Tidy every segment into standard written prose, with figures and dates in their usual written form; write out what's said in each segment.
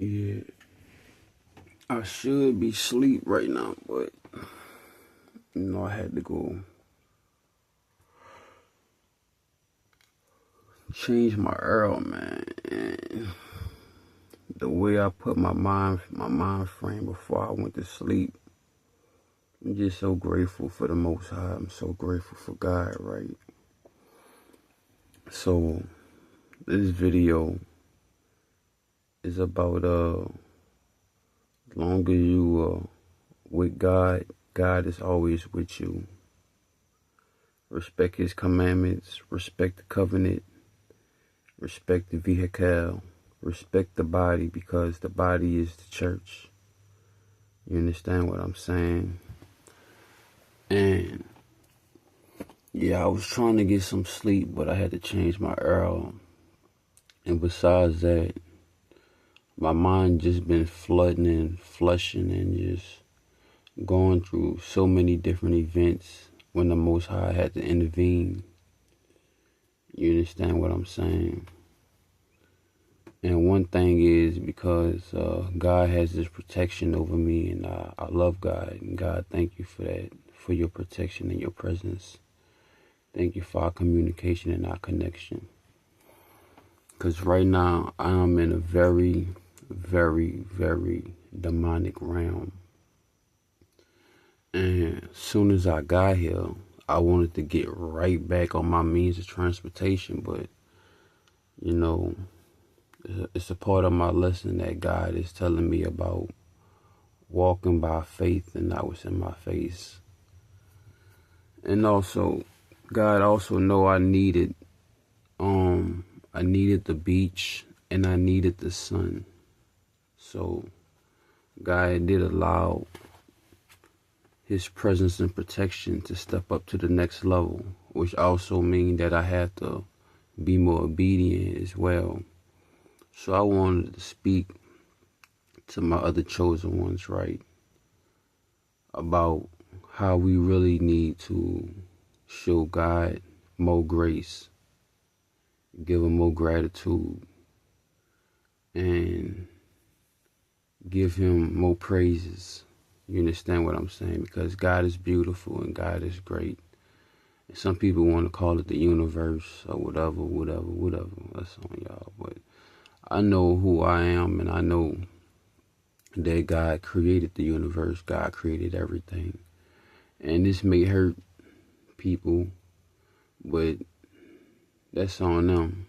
Yeah, I should be asleep right now, but I had to go change my Earl, man. And the way I put my mind frame before I went to sleep, I'm just so grateful for the Most High. I'm so grateful for God, right? So this video is about as long as you with God, God is always with you. Respect His commandments, respect the covenant, respect the vehicle, respect the body, because the body is the church. You understand what I'm saying? And yeah, I was trying to get some sleep, but I had to change my Earl. And besides that, my mind just been flooding and flushing and just going through so many different events when the Most High had to intervene. You understand what I'm saying? And one thing is because God has this protection over me, and I love God. And God, thank you for that, for your protection and your presence. Thank you for our communication and our connection. Because right now, I am in a very, very, very demonic realm. And as soon as I got here, I wanted to get right back on my means of transportation. But, it's a part of my lesson that God is telling me about walking by faith and not what's in my face. And also, God also know I needed the beach and I needed the sun. So God did allow His presence and protection to step up to the next level, which also means that I have to be more obedient as well. So I wanted to speak to my other chosen ones, right, about how we really need to show God more grace, give Him more gratitude, and give Him more praises. You understand what I'm saying? Because God is beautiful and God is great. And some people want to call it the universe or whatever. That's on y'all. But I know who I am, and I know that God created the universe. God created everything. And this may hurt people, but that's on them.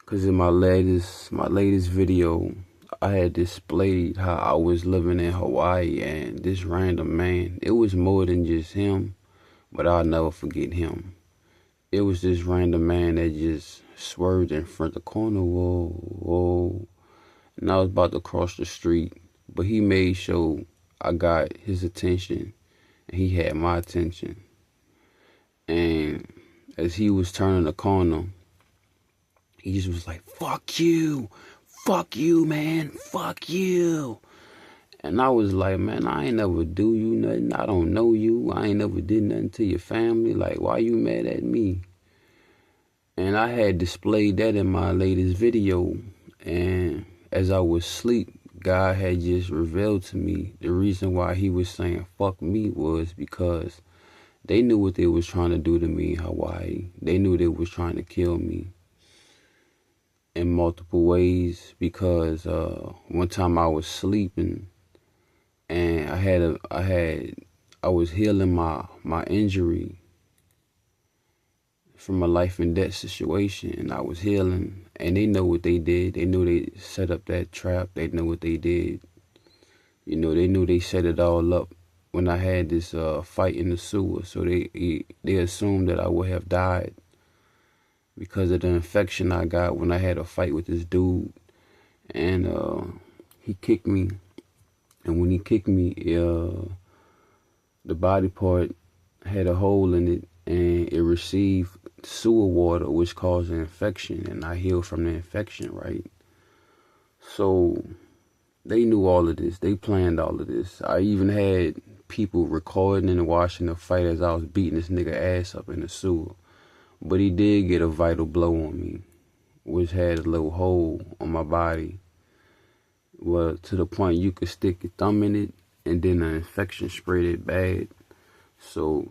Because in my latest video, I had displayed how I was living in Hawaii, and this random man, it was more than just him, but I'll never forget him. It was this random man that just swerved in front of the corner, whoa, and I was about to cross the street, but he made sure I got his attention, and he had my attention. And as he was turning the corner, he just was like, fuck you, man, fuck you. And I was like, man, I ain't never do you nothing. I don't know you. I ain't never did nothing to your family. Like, why you mad at me? And I had displayed that in my latest video. And as I was asleep, God had just revealed to me the reason why He was saying fuck me was because they knew what they was trying to do to me in Hawaii. They knew they was trying to kill me in multiple ways, because one time I was sleeping and I was healing my injury from a life and death situation, and I was healing, and they know what they did. They knew they set up that trap. They know what they did. They knew they set it all up when I had this fight in the sewer. So they assumed that I would have died because of the infection I got when I had a fight with this dude. And he kicked me. And when he kicked me, the body part had a hole in it, and it received sewer water, which caused an infection, and I healed from the infection, right? So they knew all of this. They planned all of this. I even had people recording and watching the fight as I was beating this nigga ass up in the sewer. But he did get a vital blow on me, which had a little hole on my body. well, to the point you could stick your thumb in it and then the infection spread it bad. So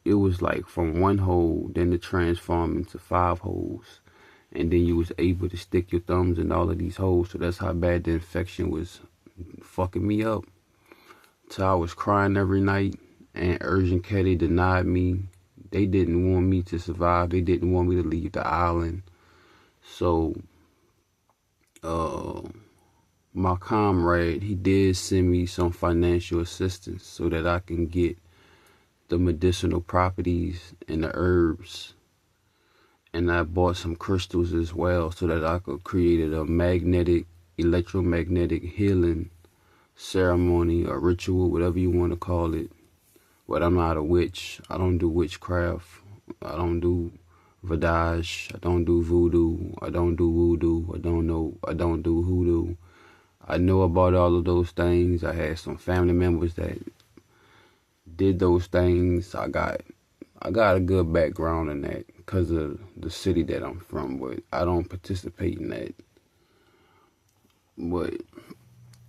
it was like from one hole, then it transformed into 5 holes. And then you was able to stick your thumbs in all of these holes. So that's how bad the infection was fucking me up. So I was crying every night, and urgent care, they denied me. They didn't want me to survive. They didn't want me to leave the island. So my comrade, he did send me some financial assistance so that I can get the medicinal properties and the herbs. And I bought some crystals as well so that I could create a electromagnetic healing ceremony or ritual, whatever you want to call it. But I'm not a witch. I don't do witchcraft. I don't do vadage. I don't do voodoo. I don't do voodoo. I don't do hoodoo. I know about all of those things. I had some family members that did those things. I got a good background in that because of the city that I'm from, but I don't participate in that. But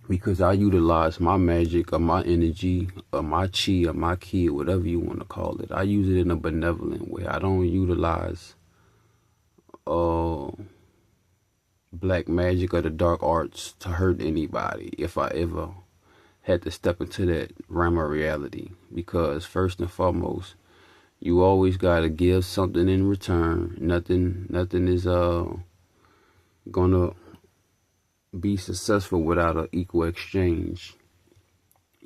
because I utilize my magic or my energy or my chi or my ki, whatever you want to call it, I use it in a benevolent way. I don't utilize black magic or the dark arts to hurt anybody if I ever had to step into that realm of reality. Because first and foremost, you always gotta give something in return. Nothing is gonna be successful without an equal exchange,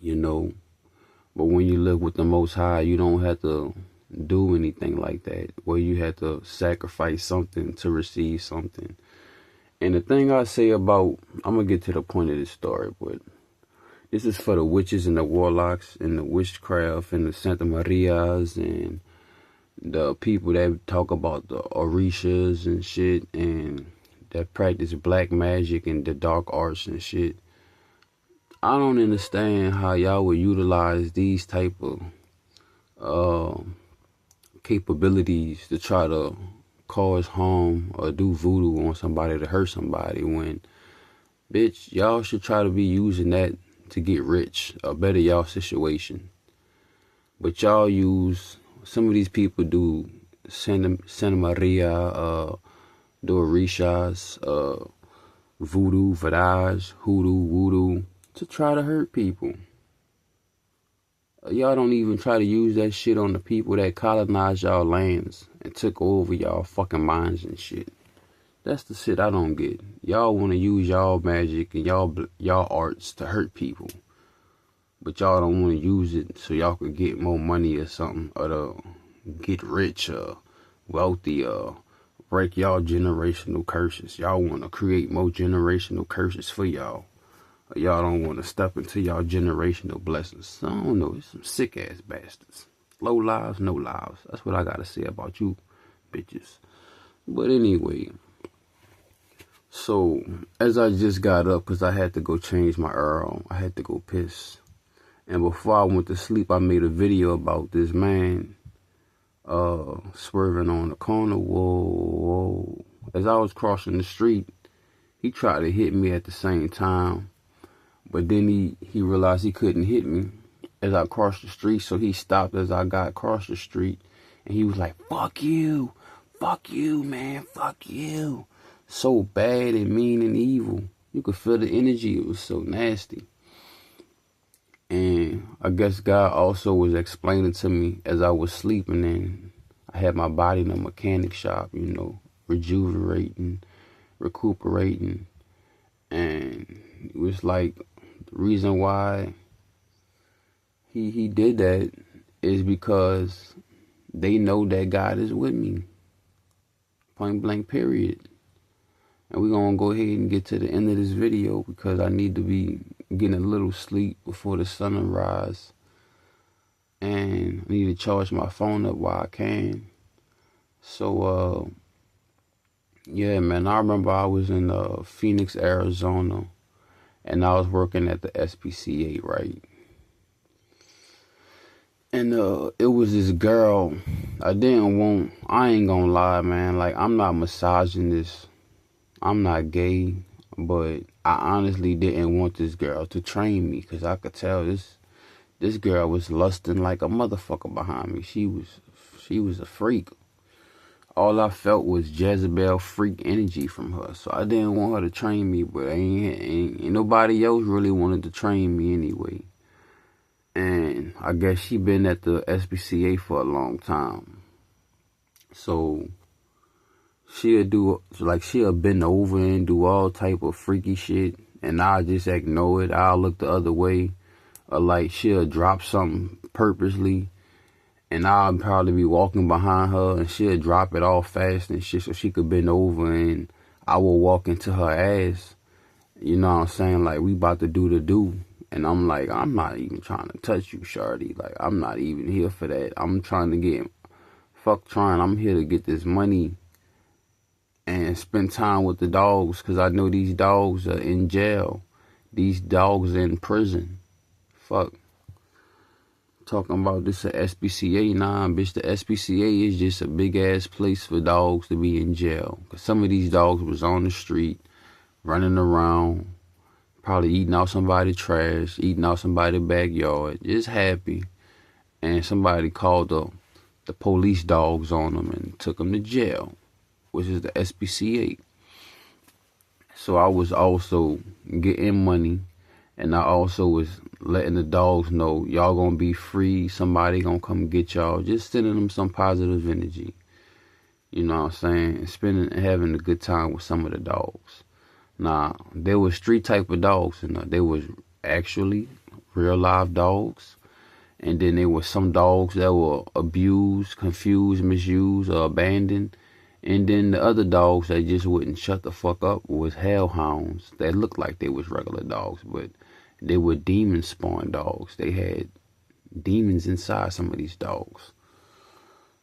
you know. But when you live with the Most High, you don't have to do anything like that, where you have to sacrifice something to receive something. And the thing I say about, I'm gonna get to the point of this story, but this is for the witches and the warlocks and the witchcraft and the Santa Marias and the people that talk about the Orishas and shit and that practice black magic and the dark arts and shit. I don't understand how y'all would utilize these type of capabilities to try to cause harm or do voodoo on somebody to hurt somebody when, bitch, y'all should try to be using that to get rich or better y'all situation. But y'all use, some of these people do Santa Maria, do Orishas, voodoo, vadage, hoodoo, voodoo, to try to hurt people. Y'all don't even try to use that shit on the people that colonized y'all lands and took over y'all fucking minds and shit. That's the shit I don't get. Y'all want to use y'all magic and y'all arts to hurt people, but y'all don't want to use it so y'all could get more money or something, or to get rich or wealthy or break y'all generational curses. Y'all want to create more generational curses for y'all. Or y'all don't want to step into y'all generational blessings. I don't know. It's some sick ass bastards. Low lives, no lives. That's what I gotta say about you bitches. But anyway, so as I just got up, because I had to go change my Earl, I had to go piss. And before I went to sleep, I made a video about this man swerving on the corner. Whoa. As I was crossing the street, he tried to hit me at the same time. But then he realized he couldn't hit me as I crossed the street, so he stopped as I got across the street. And he was like, fuck you, man, fuck you. So bad and mean and evil. You could feel the energy. It was so nasty. And I guess God also was explaining to me as I was sleeping, and I had my body in a mechanic shop, you know, recuperating. And it was like, the reason why he did that is because they know that God is with me. Point blank, period. And we're going to go ahead and get to the end of this video because I need to be getting a little sleep before the sun will rise. And I need to charge my phone up while I can. So, yeah, man, I remember I was in Phoenix, Arizona, and I was working at the SPCA, right? And it was this girl I ain't gonna lie, man, like, I'm not misogynist, I'm not gay, But I honestly didn't want this girl to train me because I could tell this girl was lusting like a motherfucker behind me. She was a freak. All I felt was Jezebel freak energy from her. So I didn't want her to train me, but ain't nobody else really wanted to train me anyway. And I guess she been at the SPCA for a long time. So she'll bend over and do all type of freaky shit, and I'll just ignore it. I'll look the other way. Or like she'll drop something purposely, and I'll probably be walking behind her, and she'll drop it all fast and shit so she could bend over, and I will walk into her ass. You know what I'm saying? Like, we about to do the do. And I'm like, I'm not even trying to touch you, shawty. Like, I'm not even here for that. I'm trying to I'm here to get this money and spend time with the dogs, because I know these dogs are in jail. These dogs are in prison. Fuck. Talking about this at SPCA. Nah, bitch, the SPCA is just a big-ass place for dogs to be in jail. Because some of these dogs was on the street, running around, probably eating out somebody's trash, eating out somebody's backyard, just happy. And somebody called the police dogs on them and took them to jail, which is the SPCA. So I was also getting money, and I also was letting the dogs know, y'all gonna be free, somebody gonna come get y'all, just sending them some positive energy. You know what I'm saying? Having a good time with some of the dogs. Now, there was three type of dogs, and there was actually real live dogs, and then there were some dogs that were abused, confused, misused, or abandoned, and then the other dogs that just wouldn't shut the fuck up was hellhounds that looked like they was regular dogs, but they were demon spawn dogs. They had demons inside some of these dogs,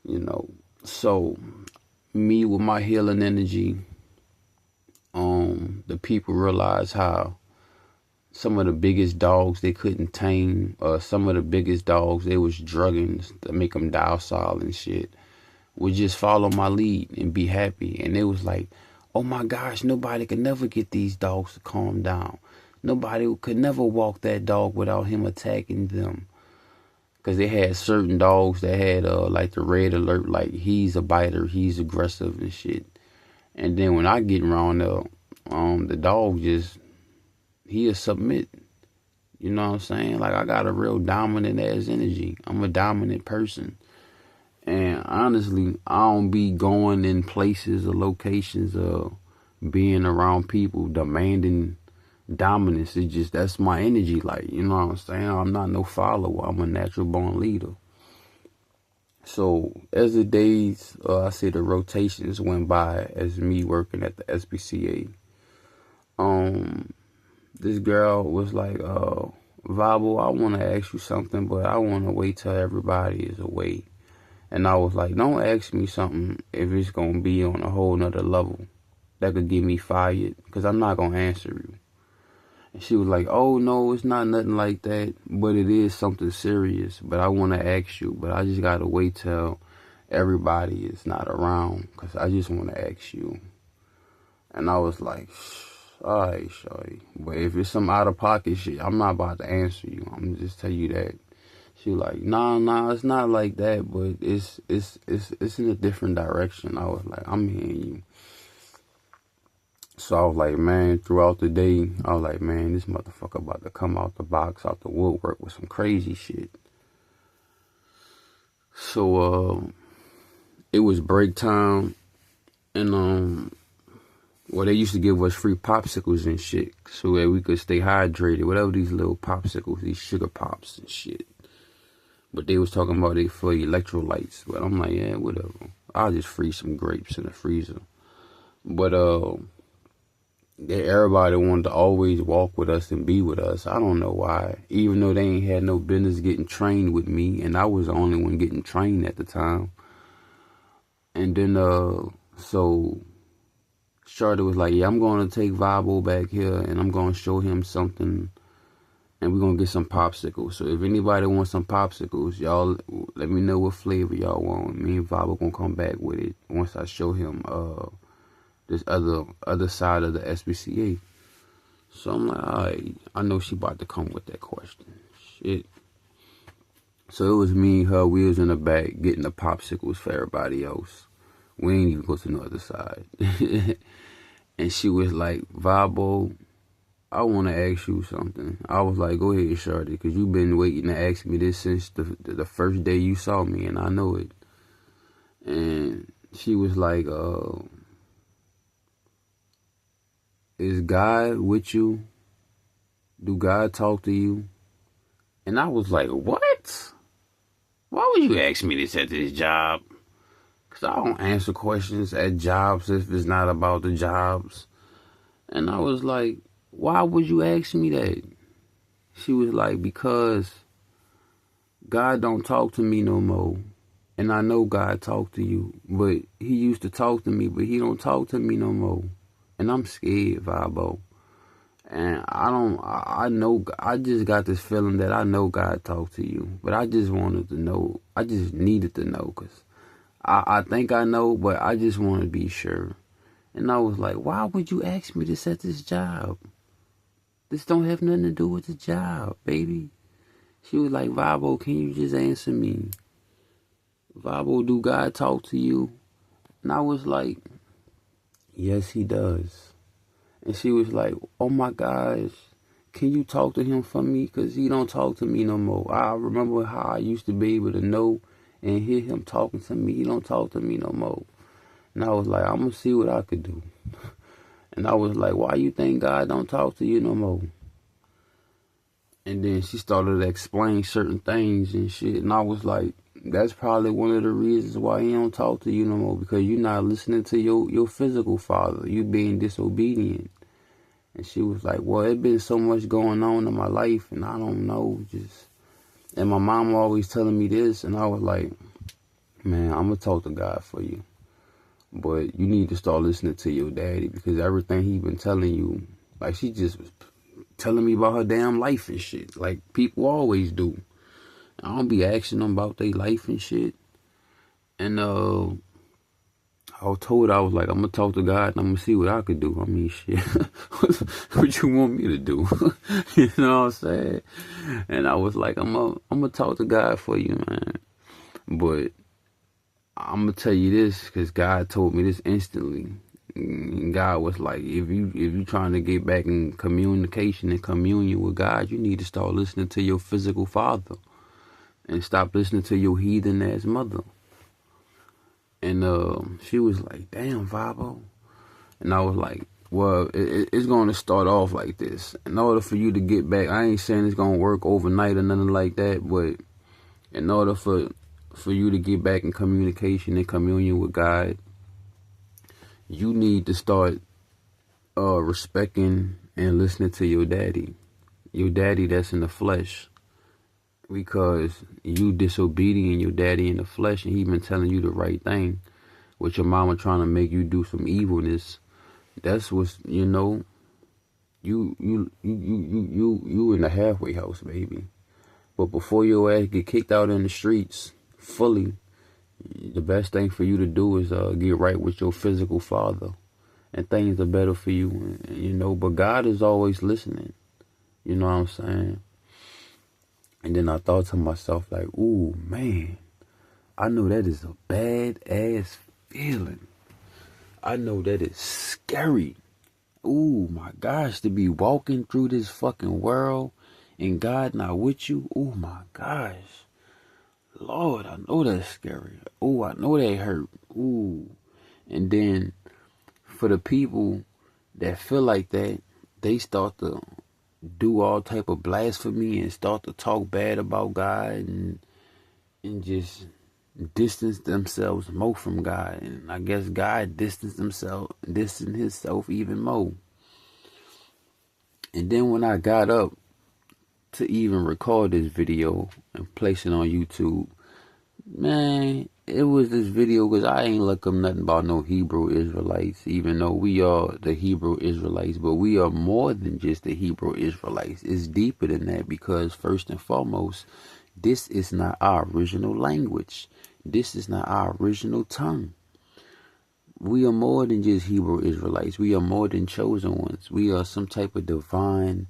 you know. So me with my healing energy, the people realized how some of the biggest dogs they couldn't tame, some of the biggest dogs they was drugging to make them docile and shit, would just follow my lead and be happy. And it was like, oh my gosh, nobody could never get these dogs to calm down. Nobody could never walk that dog without him attacking them. Because they had certain dogs that had like the red alert, like he's a biter, he's aggressive and shit. And then when I get around the dog he'll submit. You know what I'm saying? Like, I got a real dominant ass energy. I'm a dominant person. And honestly, I don't be going in places or locations or being around people demanding dominance. It's just, that's my energy. Like, you know what I'm saying? I'm not no follower. I'm a natural born leader. So as the days, the rotations went by as me working at the SPCA, this girl was like, Vabo, I want to ask you something, but I want to wait till everybody is away. And I was like, don't ask me something if it's going to be on a whole nother level that could get me fired, because I'm not going to answer you. And she was like, oh, no, it's not nothing like that, but it is something serious. But I want to ask you, but I just got to wait till everybody is not around, because I just want to ask you. And I was like, all right, shorty. But if it's some out-of-pocket shit, I'm not about to answer you. I'm going to just tell you that. She was like, nah, it's not like that, but it's in a different direction. I was like, I'm hearing you. So I was like, man, throughout the day, I was like, man, this motherfucker about to come out the box, out the woodwork with some crazy shit. So, it was break time, and, they used to give us free popsicles and shit so that we could stay hydrated, whatever these little popsicles, these sugar pops and shit. But they was talking about it for electrolytes, but I'm like, yeah, whatever. I'll just freeze some grapes in the freezer. But, everybody wanted to always walk with us and be with us. I don't know why. Even though they ain't had no business getting trained with me, and I was the only one getting trained at the time. And then, so Charlotte was like, yeah, I'm going to take Vabo back here, and I'm going to show him something, and we're going to get some popsicles. So if anybody wants some popsicles, y'all let me know what flavor y'all want. Me and Vabo going to come back with it once I show him, this other side of the SPCA. So I'm like, all right, I know she about to come with that question. Shit. So it was me and her. We was in the back getting the popsicles for everybody else. We ain't even go to the other side. And she was like, Vabo, I want to ask you something. I was like, go ahead, shorty, because you've been waiting to ask me this since the first day you saw me, and I know it. And she was like, is God with you? Do God talk to you? And I was like, what? Why would you ask me this at this job? Because I don't answer questions at jobs if it's not about the jobs. And I was like, why would you ask me that? She was like, because God don't talk to me no more. And I know God talked to you, but he used to talk to me, but he don't talk to me no more. And I'm scared, Vabo. And I know, I just got this feeling that I know God talked to you. But I just wanted to know, I just needed to know, because I think I know, but I just want to be sure. And I was like, why would you ask me this at this job? This don't have nothing to do with the job, baby. She was like, Vabo, can you just answer me? Vabo, do God talk to you? And I was like, yes, he does. And she was like, oh my gosh, can you talk to him for me? Because he don't talk to me no more. I remember how I used to be able to know and hear him talking to me. He don't talk to me no more. And I was like, I'm going to see what I could do. And I was like, why you think God don't talk to you no more? And then she started to explain certain things and shit. And I was like, that's probably one of the reasons why he don't talk to you no more, because you're not listening to your physical father. You being disobedient. And she was like, well, it been so much going on in my life, and I don't know, just... And my mom always telling me this, and I was like, man, I'm going to talk to God for you. But you need to start listening to your daddy, because everything he been telling you, like, she just was telling me about her damn life and shit, like people always do. I don't be asking them about their life and shit. And I was told, I was like, I'm gonna talk to God and I'm gonna see what I could do. I mean, shit, what you want me to do? You know what I'm saying? And I was like, I'm gonna talk to God for you, man. But I'm gonna tell you this, because God told me this instantly. And God was like, if you trying to get back in communication and communion with God, you need to start listening to your physical father and stop listening to your heathen ass mother. And she was like, damn, Vabo. And I was like, well, it's going to start off like this. In order for you to get back, I ain't saying it's going to work overnight or nothing like that, but in order for you to get back in communication and communion with God, you need to start respecting and listening to your daddy that's in the flesh, because you disobedient your daddy in the flesh, and he been telling you the right thing, with your mama trying to make you do some evilness. That's what's, you know, you in the halfway house, baby. But before your ass get kicked out in the streets fully, the best thing for you to do is get right with your physical father, and things are better for you, you know. But God is always listening, you know what I'm saying? And then I thought to myself, like, ooh, man, I know that is a bad ass feeling. I know that is scary. Ooh, my gosh, to be walking through this fucking world and God not with you. Ooh, my gosh. Lord, I know that's scary. Ooh, I know that hurt. Ooh. And then for the people that feel like that, they start to do all type of blasphemy and start to talk bad about God and just distance themselves more from God. And I guess God distanced himself even more. And then when I got up to even record this video and place it on YouTube, man, it was this video, because I ain't look up nothing about no Hebrew Israelites, even though we are the Hebrew Israelites, but we are more than just the Hebrew Israelites. It's deeper than that, because first and foremost, this is not our original language. This is not our original tongue. we are more than just Hebrew Israelites. We are more than chosen ones. We are some type of divine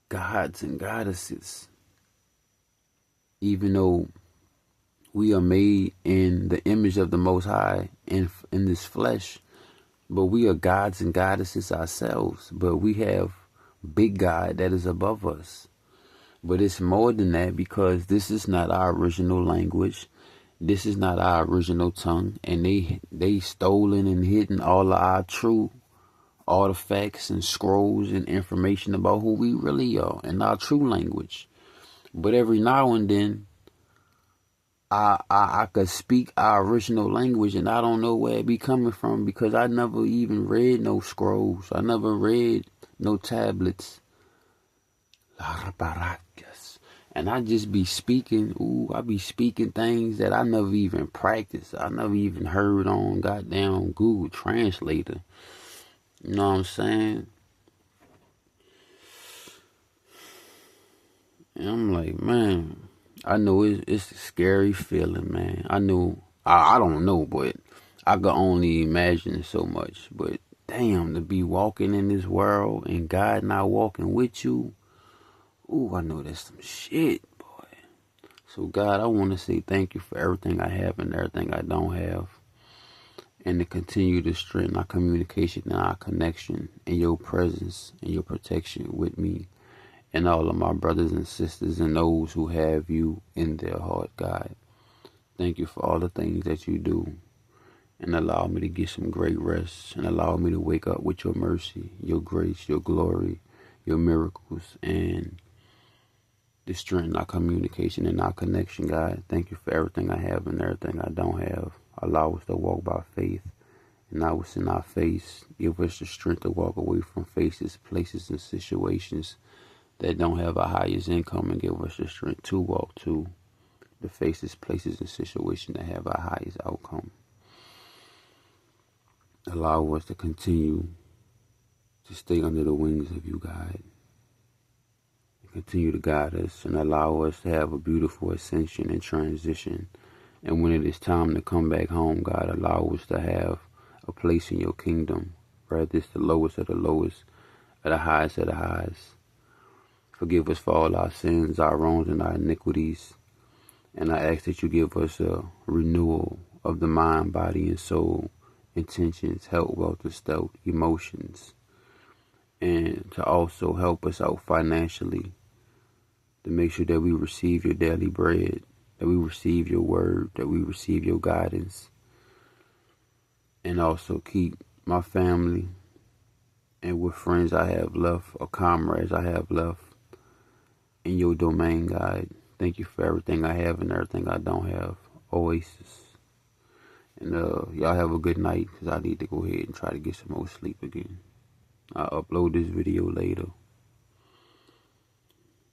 gods and goddesses. Even though we are made in the image of the Most High in this flesh, but we are gods and goddesses ourselves. But we have big God that is above us. But it's more than that, because this is not our original language. This is not our original tongue. And they stolen and hidden all of our true artifacts and scrolls and information about who we really are and our true language. But every now and then, I could speak our original language and I don't know where it be coming from, because I never even read no scrolls. I never read no tablets. And I just be speaking, I be speaking things that I never even practiced. I never even heard on goddamn Google Translator. You know what I'm saying? And I'm like, man, I know it's a scary feeling, man. I know, I don't know, but I could only imagine so much. But damn, to be walking in this world and God not walking with you, I know that's some shit, boy. So God, I want to say thank you for everything I have and everything I don't have. And to continue to strengthen our communication and our connection and your presence and your protection with me and all of my brothers and sisters and those who have you in their heart, God. Thank you for all the things that you do, and allow me to get some great rest, and allow me to wake up with your mercy, your grace, your glory, your miracles, and to strengthen our communication and our connection, God. Thank you for everything I have and everything I don't have. Allow us to walk by faith and not what's in our face. Give us the strength to walk away from faces, places, and situations that don't have our highest income, and give us the strength to walk to the faces, places, and situations that have our highest outcome. Allow us to continue to stay under the wings of you, God. Continue to guide us and allow us to have a beautiful ascension and transition. And when it is time to come back home, God, allow us to have a place in your kingdom, whether it's the lowest of the lowest or the highest of the highest. Forgive us for all our sins, our wrongs, and our iniquities. And I ask that you give us a renewal of the mind, body, and soul, intentions, health, wealth, and stealth, emotions. And to also help us out financially, to make sure that we receive your daily bread, that we receive your word, that we receive your guidance. And also keep my family and with friends I have left, or comrades I have left, in your domain, God. Thank you for everything I have and everything I don't have. Oasis. And y'all have a good night, because I need to go ahead and try to get some more sleep again. I'll upload this video later.